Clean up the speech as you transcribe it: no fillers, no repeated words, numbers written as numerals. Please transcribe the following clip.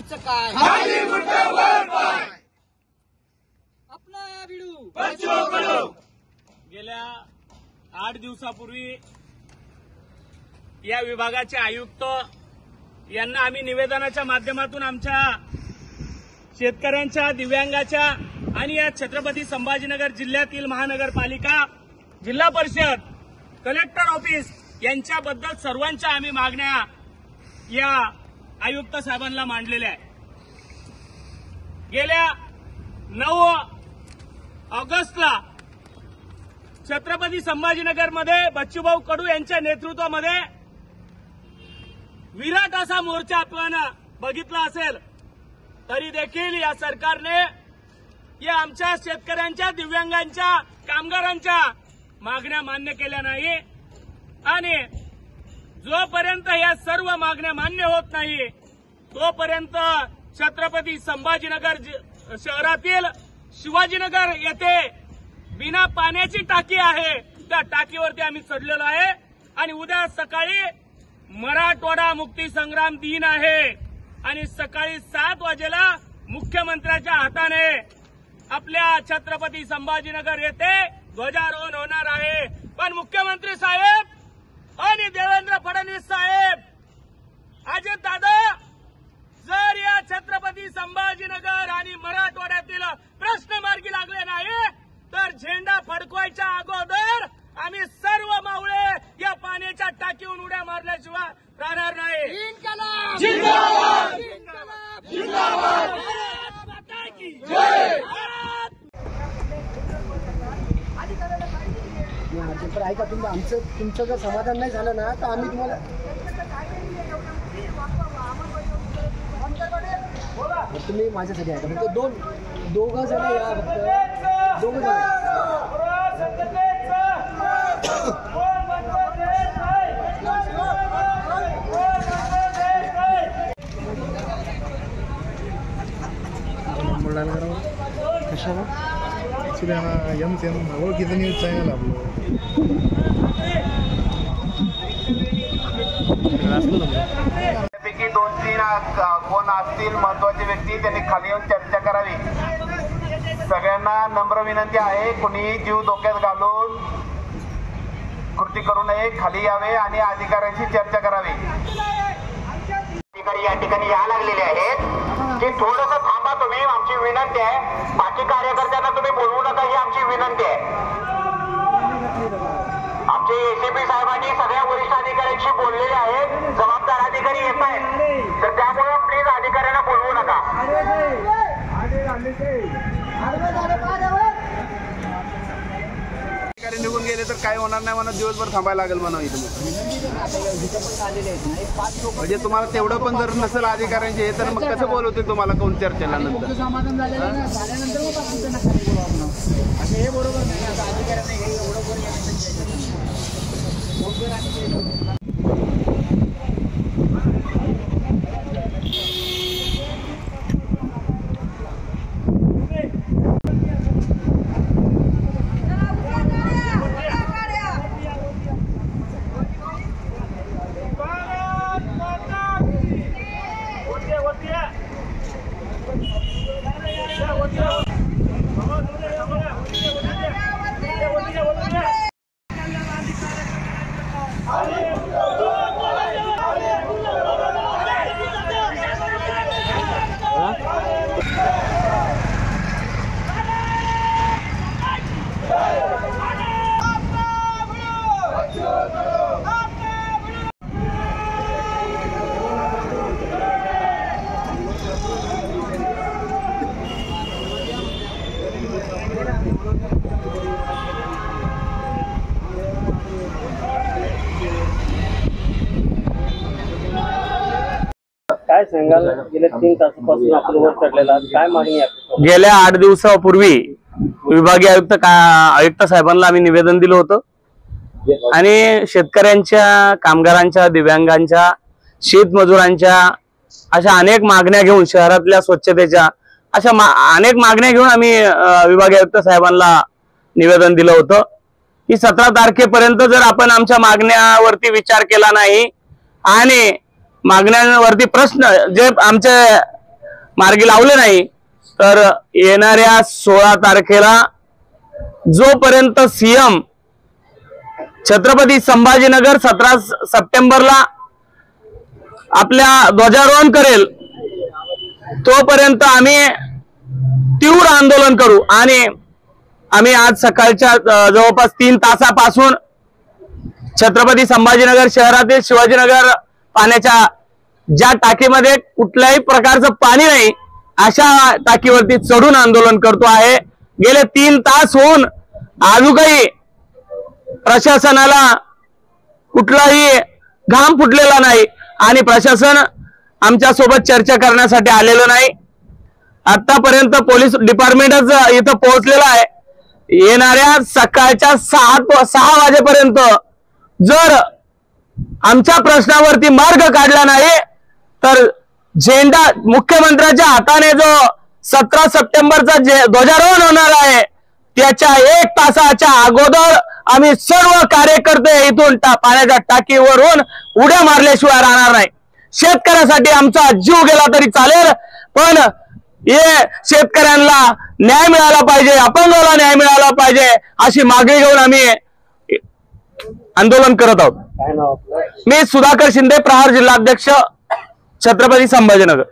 करायचं काय? आपला बिडू गेल्या 8 दिवसापूर्वी या विभागाचे आयुक्त यांना आम्ही निवेदनाच्या माध्यमातून आमच्या शेतकऱ्यांच्या, दिव्यांगाच्या आणि या छत्रपती संभाजीनगर जिल्ह्यातील महानगरपालिका, जिल्हा परिषद, कलेक्टर ऑफिस यांच्याबद्दल सर्वांच्या आम्ही मागण्या या आयुक्त साहेबांना मांडलेल्या आहे। गेल्या 9 ऑगस्टला छत्रपती संभाजीनगरमध्ये बच्चूभाऊ कडू यांच्या नेतृत्वामध्ये विराट असा मोर्चा आपण बघितला असेल, तरी देखील या सरकारने या आमच्या शेतकऱ्यांच्या, दिव्यांगांच्या, कामगारांच्या मागण्या मान्य केल्या नाही आणि जोपर्यंत या सर्व मागण्या मान्य होत नाही तोपर्यंत छत्रपती संभाजीनगर शहरातील शिवाजीनगर येथे बिना पाण्याची टाकी आहे त्या टाकीवरती आम्ही चढलेलो आहे आणि उद्या सकाळी मराठवाडा मुक्ती संग्राम दिन आहे आणि सकाळी 7 वाजेला मुख्यमंत्र्यांच्या हाताने आपल्या छत्रपती संभाजीनगर येथे ध्वजारोहण होणार आहे। पण मुख्यमंत्री साहेब आणि देवेंद्र फडणवीस साहेब, अजित दादा, जर या छत्रपती संभाजीनगर आणि मराठवाड्यातील प्रश्न मार्गी लागले नाही तर झेंडा फडकवायच्या अगोदर आम्ही सर्व मावळे या पाण्याच्या टाकीहून उड्या मारल्याशिवाय राहणार नाही। जिंदाबाद! जिंदाबाद! पण ऐका, तुमचं जर समाधान नाही झालं ना तर आम्ही तुम्हाला तुम्ही माझ्यासाठी ऐका, फक्त दोघं जण या, फक्त दोघं जण। कशाला ओळखीचं न्यूज चॅनल पैकी 2-3 कोण असतील महत्वाचे व्यक्ती त्यांनी खाली येऊन चर्चा करावी। सगळ्यांना नम्र विनंती आहे, कोणी जीव धोक्यात घालून कृती करू नये, खाली यावे आणि अधिकाऱ्यांशी चर्चा करावी। अधिकारी या ठिकाणी या लागलेले आहेत की थोडंसं थांबा तुम्ही, आमची विनंती आहे। बाकी कार्यकर्त्यांना तुम्ही बोलवू नका ही आमची विनंती आहे। आमचे एसीपी साहेबांनी सगळ्या वरिष्ठ अधिकाऱ्यांशी बोललेले आहेत, जबाबदार अधिकारी येत आहेत, तर त्यामुळे प्लीज अधिकाऱ्यांना बोलवू नका। अधिकारी निघून गेले तर काय होणार नाही म्हणा, दिवसभर थांबायला लागेल म्हणा इथं। म्हणजे तुम्हाला तेवढं पण जर नसेल अधिकाऱ्यांचे हे, तर मग कसं बोलवतील तुम्हाला कोण चर्चेला नंतर? समाधान झालेलं झाल्यानंतर मग आपण त्यांना खाली बोलू आपण। असं हे बरोबर नाही, आता अधिकाऱ्यांना हे एवढं काय सांगाल? गेल्या 3 तासापासून आपण वर चढलेला काय मागणी आहे? गेल्या 8 दिवसापूर्वी विभागीय आयुक्त साहेबांना आम्ही निवेदन दिलं होतं आणि शेतकऱ्यांच्या, कामगारांच्या, दिव्यांगांच्या, शेतमजुरांच्या अशा अनेक मागण्या घेऊन, शहरातल्या स्वच्छतेच्या अशा अनेक मागण्या घेऊन आम्ही विभागीय आयुक्त साहेबांना निवेदन दिलं होतं की 17 तारखेपर्यंत जर आपण आमच्या मागण्यावरती विचार केला नाही आणि मागण्यांवरती प्रश्न जे आमचे मार्गी लावले नाही तर येणाऱ्या 16 तारखेला जोपर्यंत सीएम छत्रपती संभाजीनगर 17 सप्टेंबरला आपल्या ध्वजारोहण करेल तोपर्यंत आम्ही तीव्र आंदोलन करू। आणि आम्ही आज सकाळच्या जवळपास 3 तासापासून छत्रपती संभाजीनगर शहरातील शिवाजीनगर पाण्याच्या ज्या टाकीमध्ये कुठल्याही प्रकारचं पाणी नाही अशा टाकीवरती चढून आंदोलन करतो आहे। गेले 3 तास होऊन अजूनही प्रशासनाला कुठलाही घाम फुटलेला नाही आणि प्रशासन आमच्या सोबत चर्चा करण्यासाठी आलेलं नाही। आतापर्यंत पोलीस डिपार्टमेंटच इथं पोहोचलेलं आहे। येणाऱ्या सकाळच्या 6 वाजेपर्यंत जर आमच्या प्रश्नावरती मार्ग काढला नाही तर झेंडा मुख्यमंत्र्याच्या हाताने जो 17 सप्टेंबरचा ध्वजारोहण होणार आहे त्याच्या 1 तासाच्या अगोदर आम्ही सर्व कार्यकर्ते इथून पाण्याच्या टाकीवरून उड्या मारल्याशिवाय राहणार नाही। शेतकऱ्यासाठी आमचा जीव गेला तरी चालेल पण हे शेतकऱ्यांना न्याय मिळाला पाहिजे, अपंगाला न्याय मिळाला पाहिजे अशी मागणी घेऊन आम्ही आंदोलन करत आहोत। मी सुधाकर शिंदे, प्रहार जिल्हाध्यक्ष, छत्रपती संभाजीनगर।